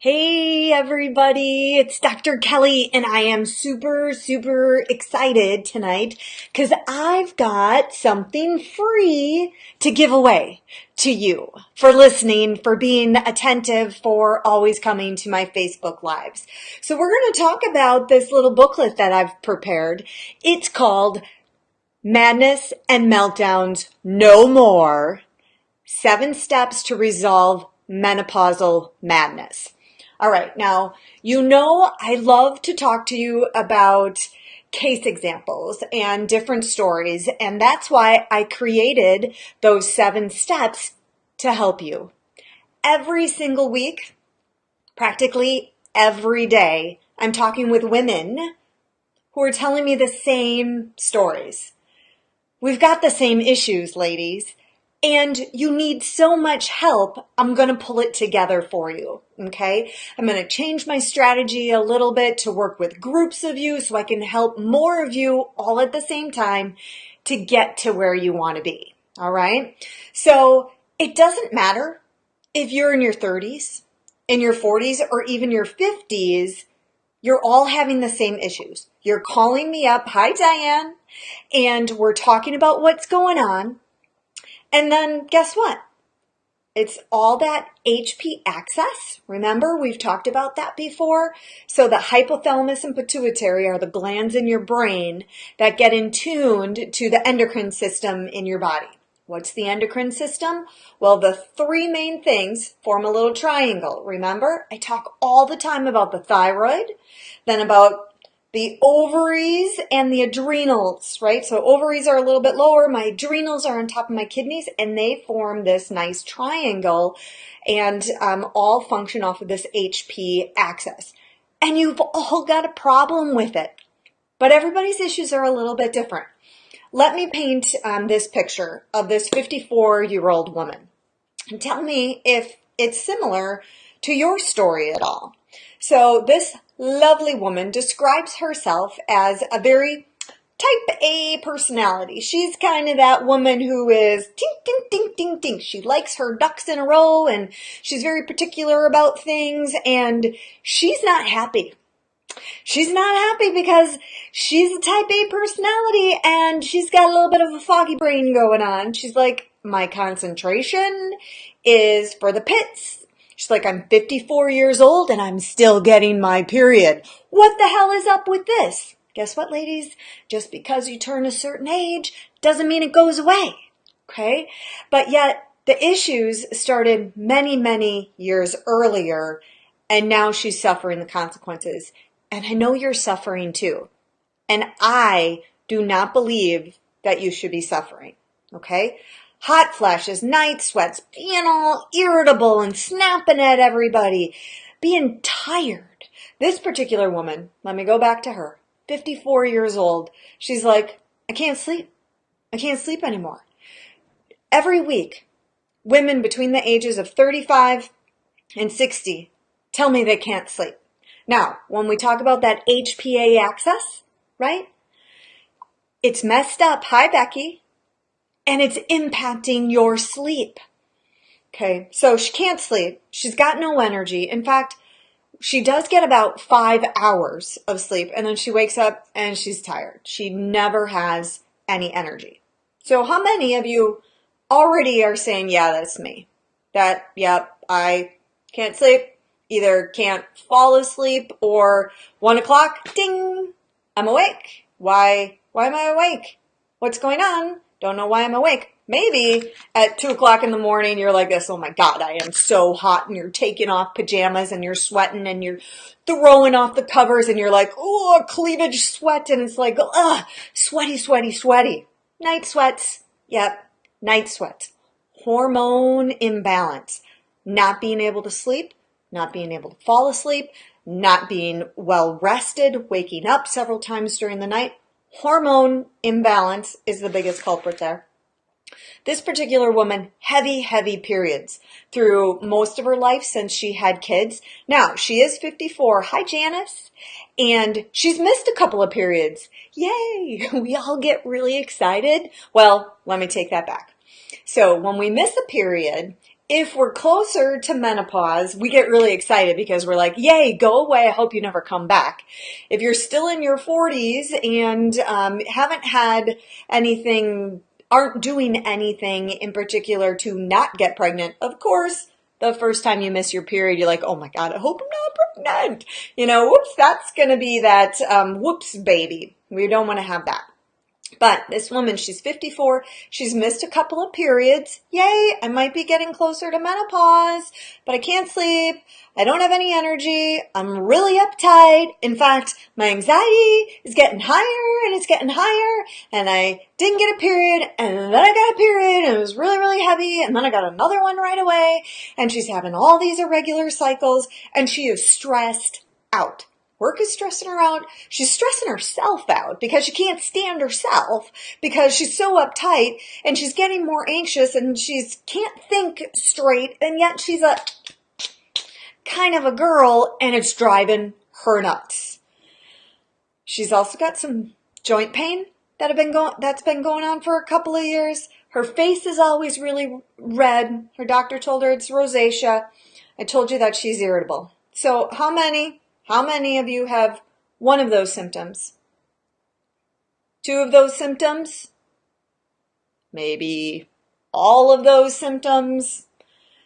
Hey everybody, it's Dr. Kelly and I am super excited tonight because I've got something free to give away to you for listening, for being attentive, for always coming to my Facebook Lives. So we're going to talk about this little booklet that I've prepared. It's called Madness and Meltdowns No More, 7 Steps to Resolve Menopausal Madness. All right, now, I love to talk to you about case examples and different stories, and that's why I created those 7 steps to help you. Every single week, practically every day, I'm talking with women who are telling me the same stories. We've got the same issues, ladies. And you need so much help, I'm going to pull it together for you, okay? I'm going to change my strategy a little bit to work with groups of you so I can help more of you all at the same time to get to where you want to be, all right? So it doesn't matter if you're in your 30s, in your 40s, or even your 50s, you're all having the same issues. You're calling me up, hi Diane, and we're talking about what's going on. And then guess what? It's all that HP axis. Remember, we've talked about that before. So the hypothalamus and pituitary are the glands in your brain that get in tuned to the endocrine system in your body. What's the endocrine system? Well, the 3 main things form a little triangle. Remember, I talk all the time about the thyroid, then about the ovaries and the adrenals, right? So ovaries are a little bit lower. My adrenals are on top of my kidneys, and they form this nice triangle and all function off of this HP axis. And you've all got a problem with it, but everybody's issues are a little bit different. Let me paint this picture of this 54-year-old woman and tell me if it's similar to your story at all. So this lovely woman describes herself as a very type A personality. She's kind of that woman who is ting. She likes her ducks in a row and she's very particular about things, and she's not happy. She's not happy because she's a type A personality and she's got a little bit of a foggy brain going on. She's like, my concentration is for the pits. She's like, I'm 54 years old and I'm still getting my period. What the hell is up with this? Guess what, ladies? Just because you turn a certain age doesn't mean it goes away, okay? But yet the issues started many years earlier, and now she's suffering the consequences. And I know you're suffering too. And I do not believe that you should be suffering, okay? Hot flashes, night sweats, being all irritable and snapping at everybody, being tired. This particular woman, let me go back to her, 54 years old. She's like, I can't sleep. I can't sleep anymore. Every week, women between the ages of 35 and 60 tell me they can't sleep. Now, when we talk about that HPA axis, right? It's messed up. Hi, Becky. And it's impacting your sleep. Okay, so she can't sleep. She's got no energy. In fact, she does get about 5 hours of sleep, and then she wakes up and she's tired. She never has any energy. So how many of you already are saying, yeah, that's me? Yep, I can't sleep. Either can't fall asleep, or 1 o'clock, ding, I'm awake. Why am I awake? What's going on? Don't know why I'm awake. Maybe at 2 o'clock in the morning, you're like this, oh my God, I am so hot, and you're taking off pajamas and you're sweating and you're throwing off the covers and you're like, oh, cleavage sweat. And it's like, sweaty. Night sweats. Yep. Night sweats. Hormone imbalance. Not being able to sleep, not being able to fall asleep, not being well rested, waking up several times during the night. Hormone imbalance is the biggest culprit there. This particular woman, heavy periods through most of her life since she had kids. Now, she is 54. Hi, Janice. And she's missed a couple of periods. Yay! We all get really excited. Well, let me take that back. So when we miss a period, if we're closer to menopause, we get really excited because we're like, yay, go away. I hope you never come back. If you're still in your 40s and haven't had anything, aren't doing anything in particular to not get pregnant, of course, the first time you miss your period, you're like, oh my God, I hope I'm not pregnant. Whoops, that's going to be that whoops baby. We don't want to have that. But this woman, she's 54. She's missed a couple of periods. Yay, I might be getting closer to menopause, but I can't sleep. I don't have any energy. I'm really uptight. In fact, my anxiety is getting higher and it's getting higher. And I didn't get a period. And then I got a period and it was really, really heavy. And then I got another one right away. And she's having all these irregular cycles and she is stressed out. Work is stressing her out. She's stressing herself out because she can't stand herself because she's so uptight and she's getting more anxious and can't think straight. And yet she's a kind of a girl and it's driving her nuts. She's also got some joint pain that's been going on for a couple of years. Her face is always really red. Her doctor told her it's rosacea. I told you that she's irritable. So how many of you have one of those symptoms? Two of those symptoms? Maybe all of those symptoms?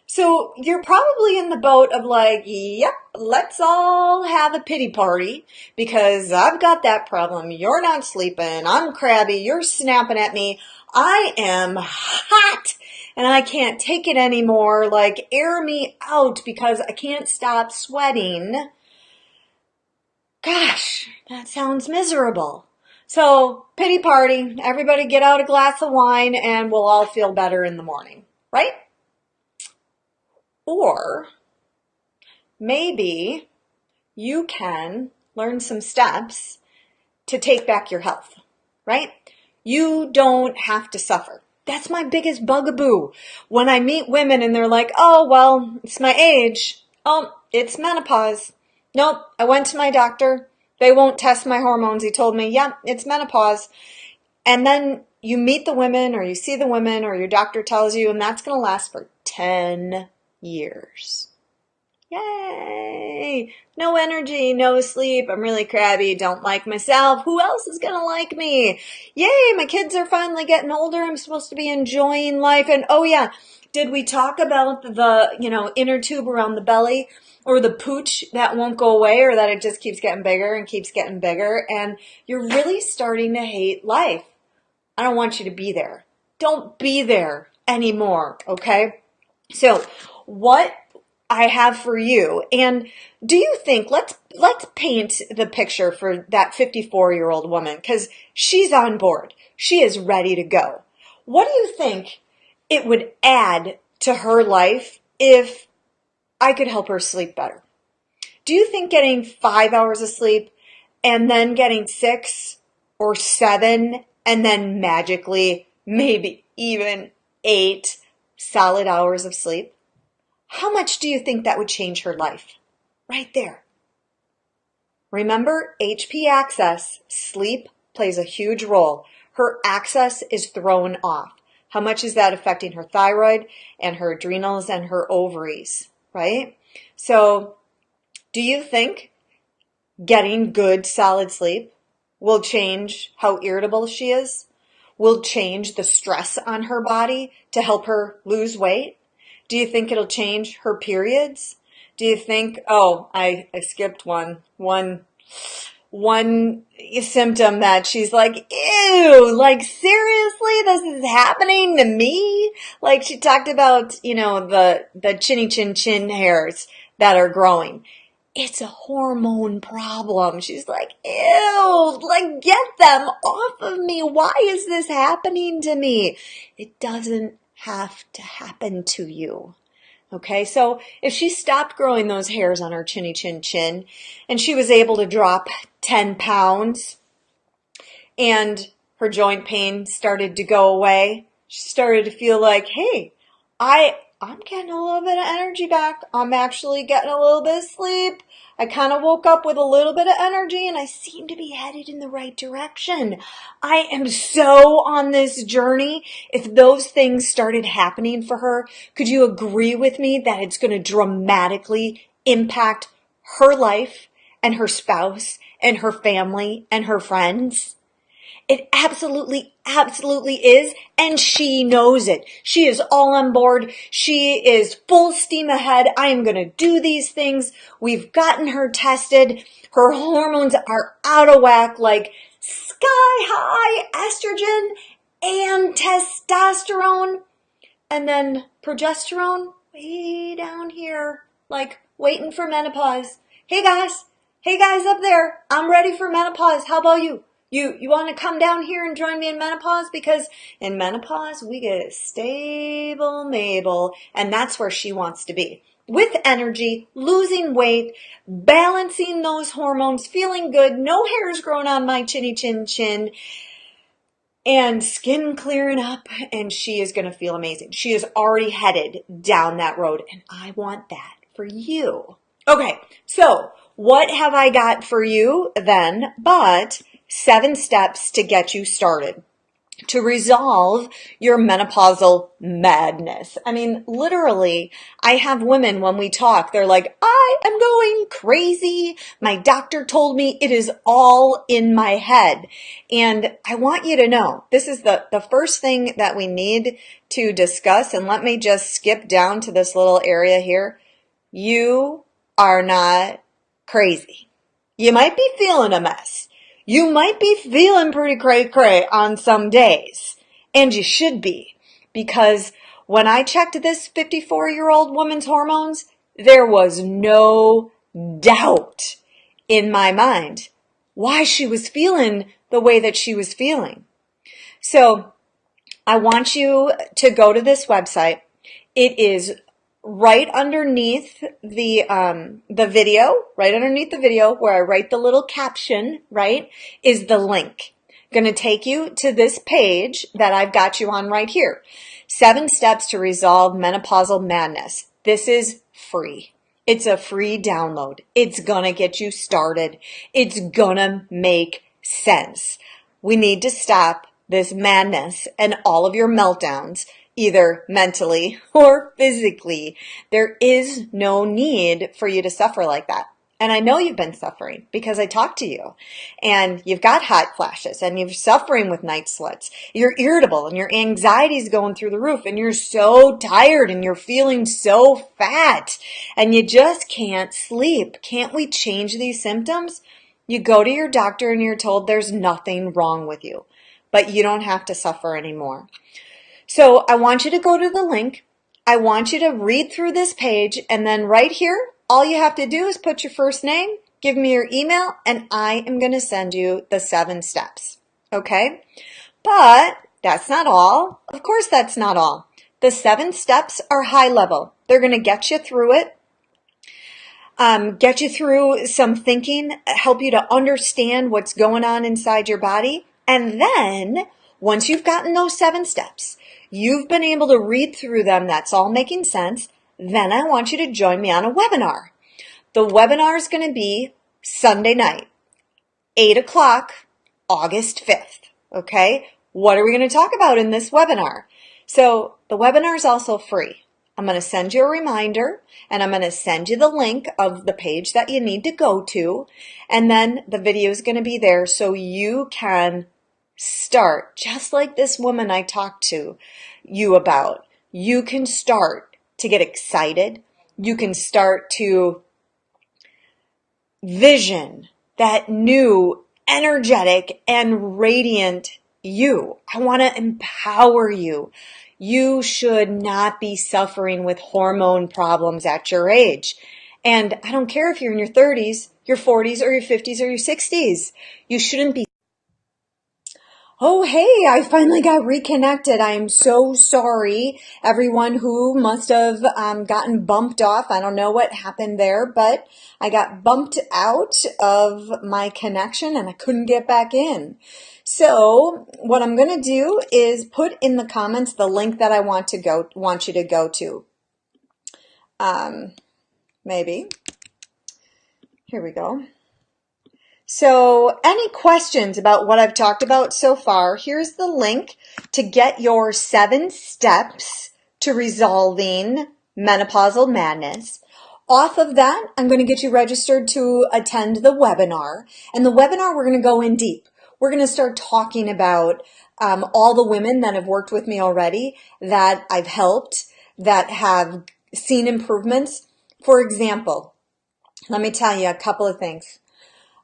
So you're probably in the boat of like, yep, let's all have a pity party because I've got that problem. You're not sleeping. I'm crabby. You're snapping at me. I am hot and I can't take it anymore. Like, air me out because I can't stop sweating. Gosh, that sounds miserable. So, pity party. Everybody get out a glass of wine and we'll all feel better in the morning, right? Or maybe you can learn some steps to take back your health, right? You don't have to suffer. That's my biggest bugaboo. When I meet women and they're like, oh, well, it's my age. Oh, it's menopause. Nope, I went to my doctor. They won't test my hormones. He told me, yeah, it's menopause. And then you meet the women or you see the women or your doctor tells you, and that's going to last for 10 years. Yay! No energy, no sleep. I'm really crabby. Don't like myself. Who else is going to like me? Yay, my kids are finally getting older. I'm supposed to be enjoying life. And oh yeah, did we talk about the, inner tube around the belly or the pooch that won't go away or that it just keeps getting bigger and keeps getting bigger? And you're really starting to hate life. I don't want you to be there. Don't be there anymore, okay? So what I have for you, and do you think, let's paint the picture for that 54-year-old woman because she's on board. She is ready to go. What do you think it would add to her life if I could help her sleep better? Do you think getting 5 hours of sleep and then getting 6 or 7 and then magically maybe even 8 solid hours of sleep, how much do you think that would change her life? Right there. Remember, HP axis, sleep plays a huge role. Her axis is thrown off. How much is that affecting her thyroid and her adrenals and her ovaries, right? So, do you think getting good solid sleep will change how irritable she is? Will change the stress on her body to help her lose weight? Do you think it'll change her periods? Do you think, oh, I skipped one symptom that she's like, ew, like seriously, this is happening to me? Like she talked about, the chinny chin hairs that are growing. It's a hormone problem. She's like, ew, like get them off of me. Why is this happening to me? It doesn't have to happen to you. Okay, so if she stopped growing those hairs on her chinny chin and she was able to drop 10 pounds and her joint pain started to go away, she started to feel like, hey, I I'm getting a little bit of energy back. I'm actually getting a little bit of sleep. I kind of woke up with a little bit of energy and I seem to be headed in the right direction. I am so on this journey. If those things started happening for her, could you agree with me that it's going to dramatically impact her life and her spouse and her family and her friends? It absolutely, absolutely is. And she knows it. She is all on board. She is full steam ahead. I am going to do these things. We've gotten her tested. Her hormones are out of whack, like sky high estrogen and testosterone. And then progesterone way down here, like waiting for menopause. Hey guys up there, I'm ready for menopause. How about you? You want to come down here and join me in menopause? Because in menopause, we get stable Mabel, and that's where she wants to be. With energy, losing weight, balancing those hormones, feeling good, no hairs growing on my chinny chin chin, and skin clearing up, and she is going to feel amazing. She is already headed down that road, and I want that for you. Okay, so what have I got for you then but 7 steps to get you started to resolve your menopausal madness. I mean, literally, I have women when we talk, they're like, I am going crazy. My doctor told me it is all in my head. And I want you to know, this is the first thing that we need to discuss. And let me just skip down to this little area here. You are not crazy. You might be feeling a mess. You might be feeling pretty cray-cray on some days, and you should be, because when I checked this 54-year-old woman's hormones, there was no doubt in my mind why she was feeling the way that she was feeling. So I want you to go to this website. It is right underneath the video, right underneath the video where I write the little caption, right, is the link. Going to take you to this page that I've got you on right here. 7 steps to resolve menopausal madness. This is free. It's a free download. It's going to get you started. It's going to make sense. We need to stop this madness and all of your meltdowns, either mentally or physically. There is no need for you to suffer like that. And I know you've been suffering because I talked to you, and you've got hot flashes and you're suffering with night sweats. You're irritable and your anxiety's going through the roof, and you're so tired and you're feeling so fat and you just can't sleep. Can't we change these symptoms? You go to your doctor and you're told there's nothing wrong with you, but you don't have to suffer anymore. So I want you to go to the link. I want you to read through this page, and then right here, all you have to do is put your first name, give me your email, and I am going to send you the 7 steps. Okay? But that's not all. Of course, that's not all. The 7 steps are high level. They're going to get you through it. Get you through some thinking, help you to understand what's going on inside your body. And then, once you've gotten those 7 steps, you've been able to read through them, that's all making sense, then I want you to join me on a webinar. The webinar is going to be Sunday night, 8 o'clock, August 5th. Okay? What are we going to talk about in this webinar? So the webinar is also free. I'm going to send you a reminder, and I'm going to send you the link of the page that you need to go to, and then the video is going to be there so you can start, just like this woman I talked to you about. You can start to get excited. You can start to vision that new, energetic, and radiant you. I want to empower you. You should not be suffering with hormone problems at your age. And I don't care if you're in your 30s, your 40s, or your 50s, or your 60s. You shouldn't be. Oh, hey, I finally got reconnected. I am so sorry, everyone who must have gotten bumped off. I don't know what happened there, but I got bumped out of my connection and I couldn't get back in. So what I'm going to do is put in the comments the link that I want you to go to. Maybe. Here we go. So any questions about what I've talked about so far, here's the link to get your 7 steps to resolving menopausal madness. Off of that, I'm going to get you registered to attend the webinar. And the webinar, we're going to go in deep. We're going to start talking about all the women that have worked with me already, that I've helped, that have seen improvements. For example, let me tell you a couple of things.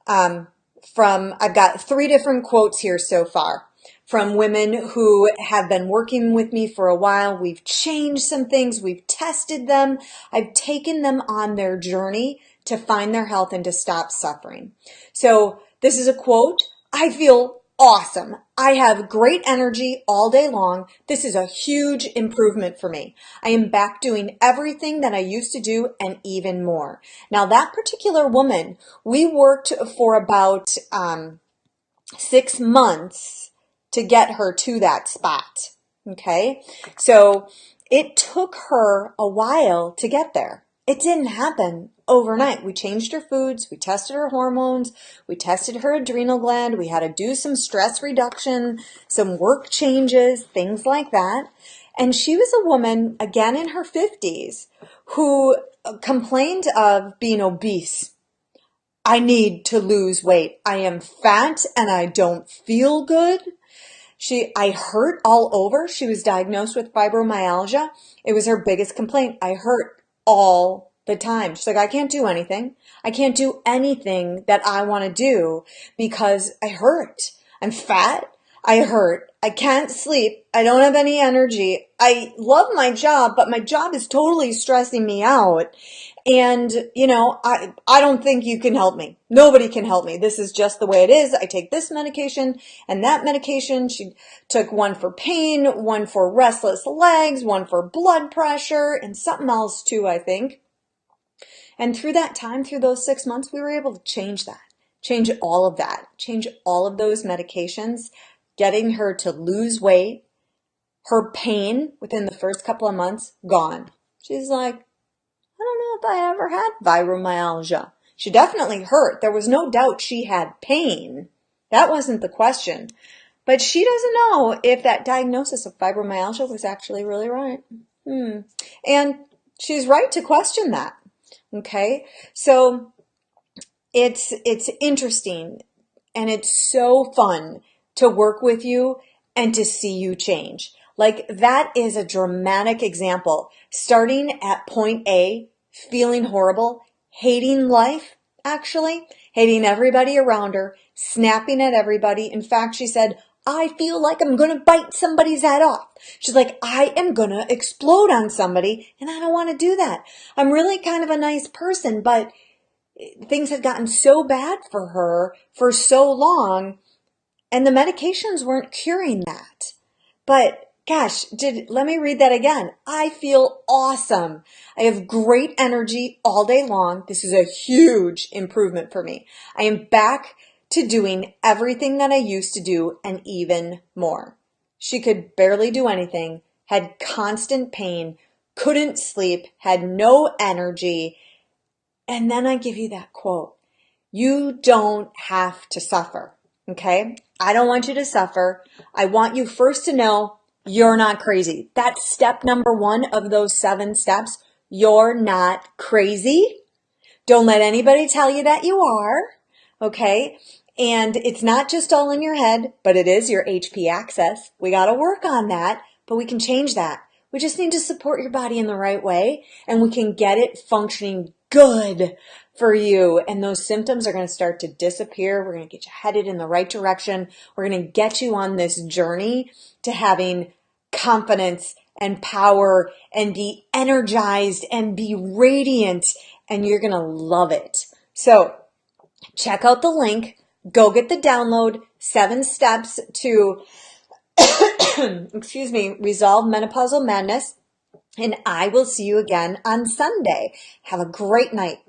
I've got 3 different quotes here so far from women who have been working with me for a while. We've changed some things. We've tested them. I've taken them on their journey to find their health and to stop suffering. So this is a quote. I feel awesome. I have great energy all day long. This is a huge improvement for me. I am back doing everything that I used to do and even more. Now that particular woman, we worked for about 6 months to get her to that spot. Okay. So it took her a while to get there. It didn't happen overnight. We changed her foods. We tested her hormones. We tested her adrenal gland. We had to do some stress reduction, some work changes, things like that. And she was a woman, again in her 50s, who complained of being obese. I need to lose weight. I am fat and I don't feel good. I hurt all over. She was diagnosed with fibromyalgia. It was her biggest complaint. I hurt all the time. She's like, I can't do anything. I can't do anything that I want to do because I hurt. I'm fat. I hurt. I can't sleep. I don't have any energy. I love my job, but my job is totally stressing me out. And, I don't think you can help me. Nobody can help me. This is just the way it is. I take this medication and that medication. She took one for pain, one for restless legs, one for blood pressure, and something else too, I think. And through that time, through those 6 months, we were able to change that, change all of that, change all of those medications, getting her to lose weight. Her pain within the first couple of months, gone. She's like, I don't know if I ever had fibromyalgia. She definitely hurt. There was no doubt she had pain. That wasn't the question. But she doesn't know if that diagnosis of fibromyalgia was actually really right. And she's right to question that. Okay? So it's interesting and it's so fun to work with you and to see you change. Like that is a dramatic example. Starting at point A, feeling horrible, hating life, actually, hating everybody around her, snapping at everybody. In fact, she said, I feel like I'm going to bite somebody's head off. She's like, I am going to explode on somebody and I don't want to do that. I'm really kind of a nice person, but things had gotten so bad for her for so long and the medications weren't curing that. But gosh, let me read that again. I feel awesome. I have great energy all day long. This is a huge improvement for me. I am back to doing everything that I used to do and even more. She could barely do anything, had constant pain, couldn't sleep, had no energy. And then I give you that quote. You don't have to suffer. Okay? I don't want you to suffer. I want you first to know you're not crazy. That's step number 1 of those 7 steps. You're not crazy. Don't let anybody tell you that you are. Okay? And it's not just all in your head, but it is your HP axis. We got to work on that, but we can change that. We just need to support your body in the right way and we can get it functioning good for you. And those symptoms are going to start to disappear. We're going to get you headed in the right direction. We're going to get you on this journey to having confidence and power and be energized and be radiant. And you're going to love it. So check out the link. Go get the download, 7 steps to, resolve menopausal madness. And I will see you again on Sunday. Have a great night.